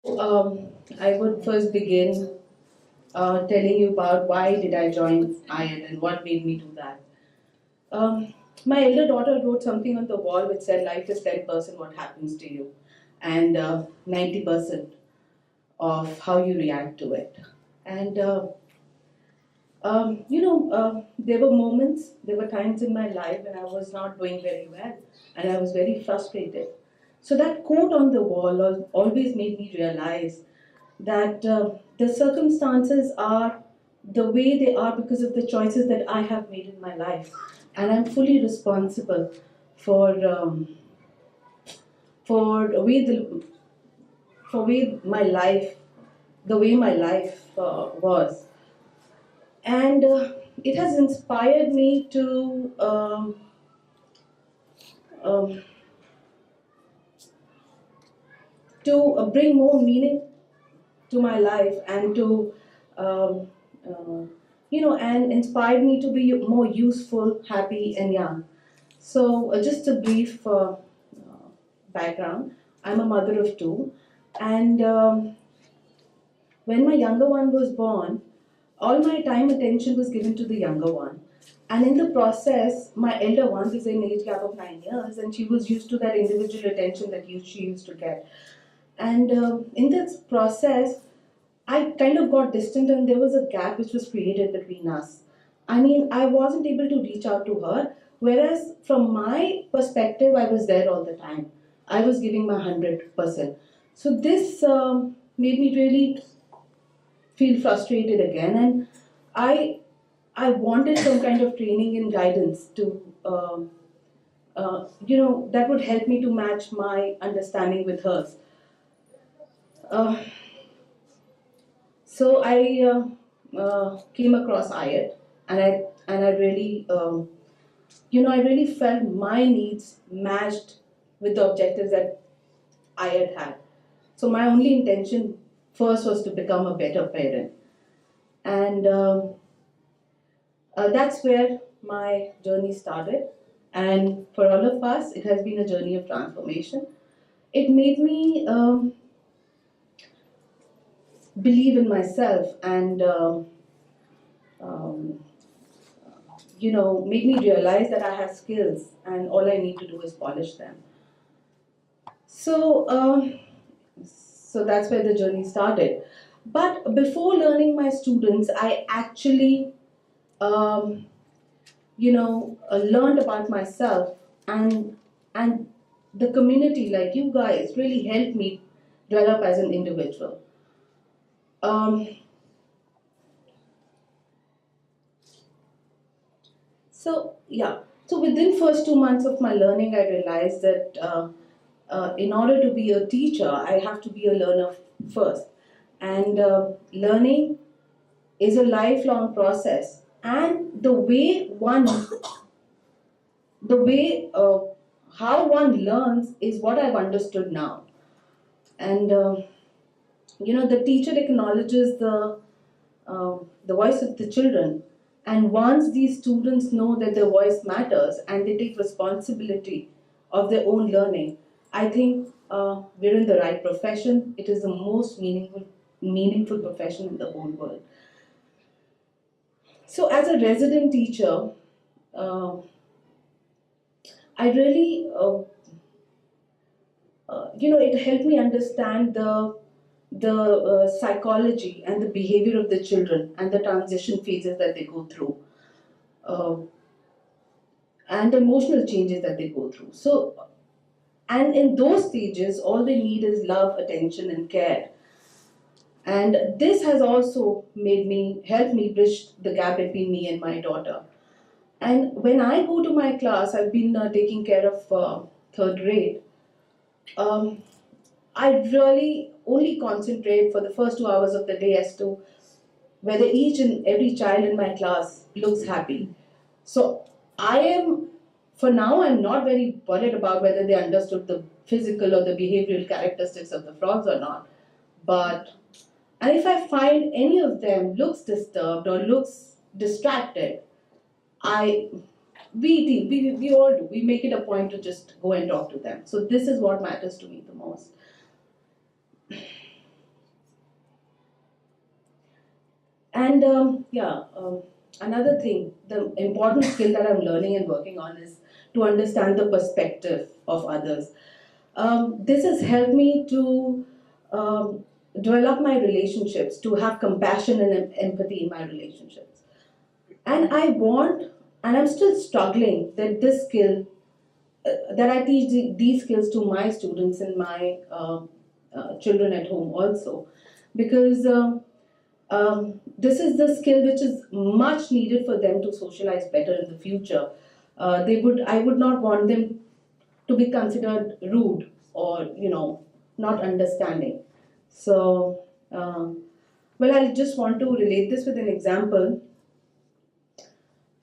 I would first begin telling you about why did I join IED and what made me do that. Um, my elder daughter wrote something on the wall which said, "Life is 10% what happens to you, and 90% of how you react to it." And there were moments, there were times in my life when I was not doing very well, and I was very frustrated. So that quote on the wall always made me realize that the circumstances are the way they are because of the choices that I have made in my life, and I'm fully responsible for for the way the for way my life the way my life was, and it has inspired me um, bring more meaning to my life and to um, uh, and inspired me to be more useful, happy, and young. So, just a brief background. I'm a mother of two, and when my younger one was born, all my time attention was given to the younger one. And in the process, my elder one is an age gap of 9 years, and she was used to that individual attention that she used to get. And in this process, I kind of got distant, and there was a gap which was created between us. I mean, I wasn't able to reach out to her, whereas from my perspective, I was there all the time. I was giving my 100%. So this made me really feel frustrated again, and I I wanted some kind of training and guidance to that would help me to match my understanding with hers. Uh, So I came across IET, and I really I really felt my needs matched with the objectives that IET had. So my only intention first was to become a better parent, and that's where my journey started. And for all of us, it has been a journey of transformation. It made me believe in myself and um, made me realize that I have skills and all I need to do is polish them. So, so that's where the journey started. But before learning my students, I actually, um, learned about myself, and the community, like you guys, really helped me develop as an individual. Um, So yeah, so within first 2 months of my learning, I realized that in order to be a teacher, I have to be a learner first, and learning is a lifelong process. And the way how one learns is what I've understood now. And the teacher acknowledges the voice of the children. And once these students know that their voice matters and they take responsibility of their own learning, I think we're in the right profession. It is the most meaningful profession in the whole world. So, as a resident teacher, uh, I really, it helped me understand the psychology and the behavior of the children and the transition phases that they go through. Uh, and the emotional changes that they go through. So, and in those stages, all they need is love, attention, and care. And this has also helped me bridge the gap between me and my daughter. And when I go to my class, I've been taking care of third grade. Um, I really only concentrate for the first 2 hours of the day as to whether each and every child in my class looks happy. So I am, for now, I'm not very worried about whether they understood the physical or the behavioral characteristics of the frogs or not. But, and if I find any of them looks disturbed or looks distracted, I, we all do. We make it a point to just go and talk to them. So this is what matters to me the most. And another thing, the important skill that I'm learning and working on is to understand the perspective of others. This has helped me to develop my relationships, to have compassion and empathy in my relationships. And I want, and I'm still struggling that this skill, that I teach these skills to my students and my children at home also, because this is the skill which is much needed for them to socialize better in the future. I would not want them to be considered rude or not understanding. So, well, I just want to relate this with an example.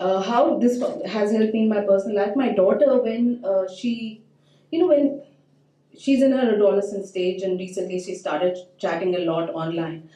How this has helped me in my personal life. My daughter, when when she's in her adolescent stage, and recently she started chatting a lot online.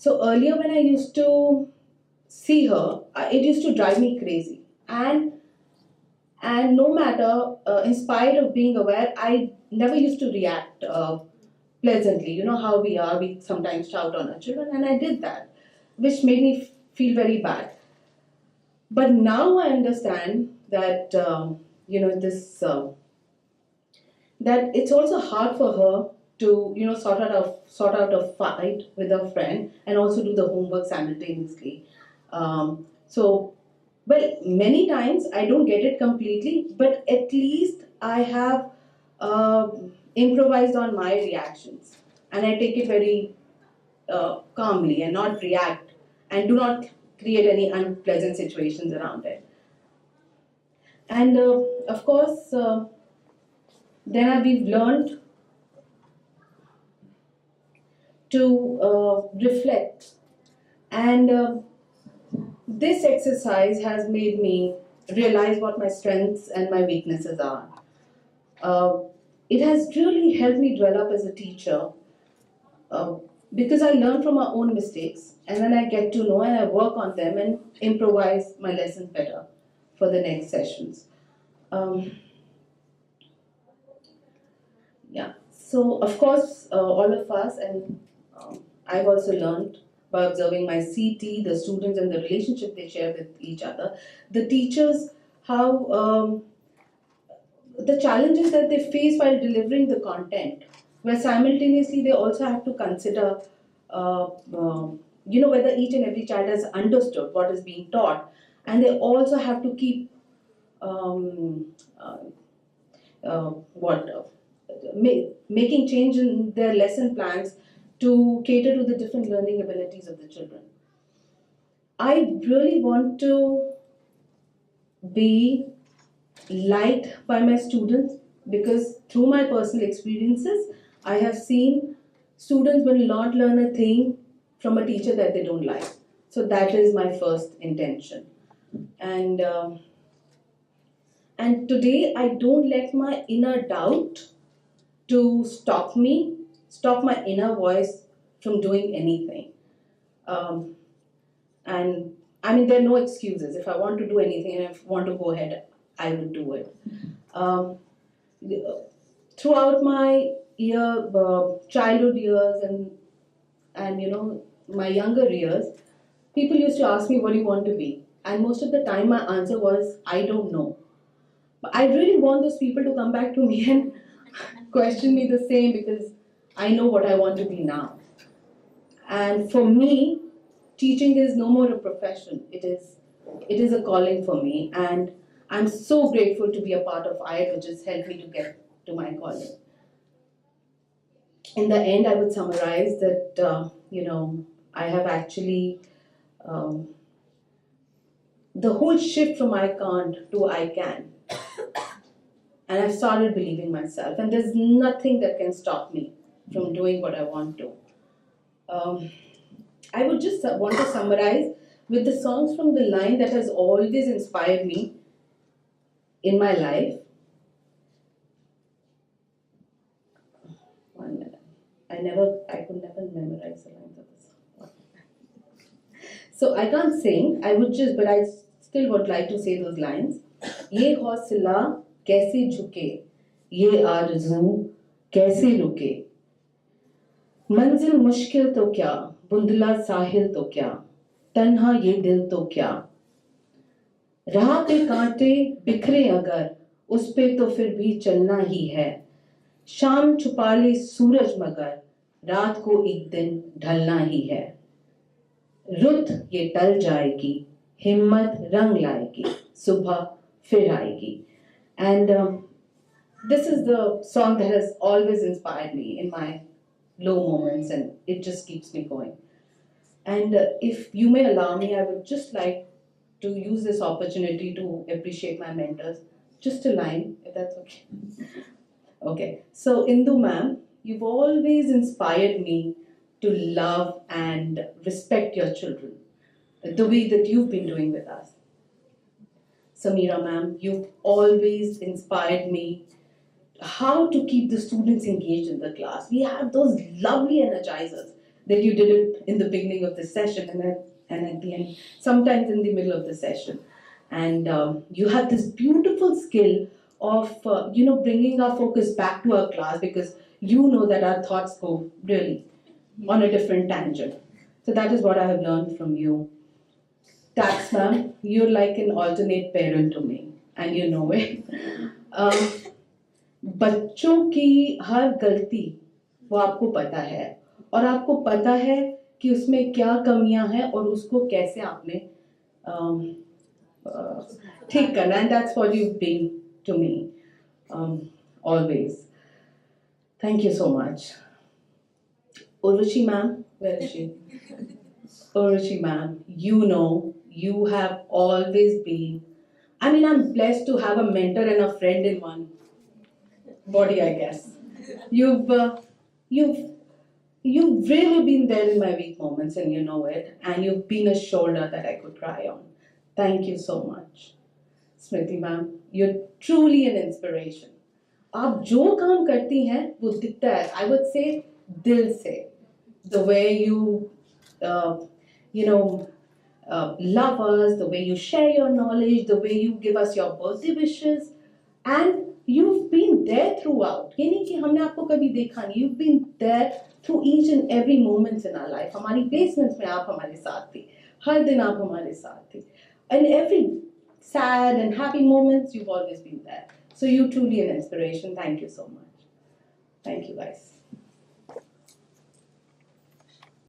So earlier, when I used to see her, it used to drive me crazy. And no matter, in spite of being aware, I never used to react pleasantly. You know how we sometimes shout on our children, and I did that, which made me feel very bad. But now I understand that this that it's also hard for her to sort out a fight with a friend and also do the homework simultaneously. So, well, many times I don't get it completely, but at least I have uh, improvised on my reactions, and I take it very calmly and not react, and do not create any unpleasant situations around it. And of course, we've learned to reflect. And this exercise has made me realize what my strengths and my weaknesses are. Uh, it has really helped me develop as a teacher, uh, because I learn from my own mistakes, and then I get to know and I work on them and improvise my lessons better for the next sessions. Um, yeah, so of course, all of us, and I've also learned by observing my CT, the students, and the relationship they share with each other, the teachers, how the challenges that they face while delivering the content, where simultaneously they also have to consider, uh, whether each and every child has understood what is being taught, and they also have to keep um, uh, what making change in their lesson plans to cater to the different learning abilities of the children. I really want to be liked by my students, because through my personal experiences, I have seen students will not learn a thing from a teacher that they don't like. So that is my first intention. And and today I don't let my inner doubt to stop my inner voice from doing anything. Um, and I mean, there are no excuses. If I want to do anything and if I want to go ahead, I will do it. Um, Throughout my childhood years, and my younger years, people used to ask me, "What do you want to be?" And most of the time, my answer was, "I don't know." But I really want those people to come back to me and question me the same, because I know what I want to be now. And for me, teaching is no more a profession. It is a calling for me, and I'm so grateful to be a part of IET, which has helped me to get to my calling. In the end, I would summarize that I have actually um, the whole shift from I can't to I can, and I've started believing myself, and there's nothing that can stop me from doing what I want to. Um, I would just want to summarize with the songs from the line that has always inspired me in my life. One minute. I could never memorize the lines of this song. So I can't sing. But I still would like to say those lines. ये हौसला कैसे झुके, ये आरज़ू कैसे रुके, मंजिल मुश्किल तो क्या, बुंदला साहिल तो क्या, तन्हा ये दिल तो क्या, राह पे कांटे बिखरे अगर, उस पे तो फिर भी चलना ही है। शाम छुपा ले सूरज मगर, रात को एक दिन ढलना ही है। रुत ये टल जाएगी, हिम्मत रंग लाएगी, सुबह फिर आएगी. And this is the song that has always inspired me in my low moments, and it just keeps me going. And if you may allow me, I would just like to use this opportunity to appreciate my mentors. Just a line, if that's okay. Okay, so Indu ma'am, you've always inspired me to love and respect your children the way that you've been doing with us. Samira ma'am, you've always inspired me how to keep the students engaged in the class. We have those lovely energizers that you did it in the beginning of the session and at the end, sometimes in the middle of the session. And you had this beautiful skill of bringing our focus back to our class, because you know that our thoughts go really on a different tangent. So that is what I have learned from you. Tax ma'am, you're like an alternate parent to me, and you know it. Um, बच्चों की हर गलती वो आपको पता है, और आपको पता है कि उसमें क्या कमियां हैं और उसको कैसे आपने ठीक करना. And that's what you been to me always. Thank you so much. Urvashi ma'am, where is she? Urvashi ma'am, you know, you have always been. I mean, I'm blessed to have a mentor and a friend in one body, I guess. You've you've you've really been there in my weak moments, and you know it, and you've been a shoulder that I could cry on. Thank you so much. Smriti ma'am, you're truly an inspiration. आप जो काम करती हैं वो दिखता है, I would say दिल से. The way you you know love us, the way you share your knowledge, the way you give us your birthday wishes, and you've been there throughout. ये नहीं कि हमने आपको कभी देखा नहीं. You've been there through each and every moments in our life. हमारी basements में आप हमारे साथ थी, हर दिन आप हमारे साथ थी, and every sad and happy moments you've always been there. So you're truly an inspiration. Thank you so much. Thank you guys.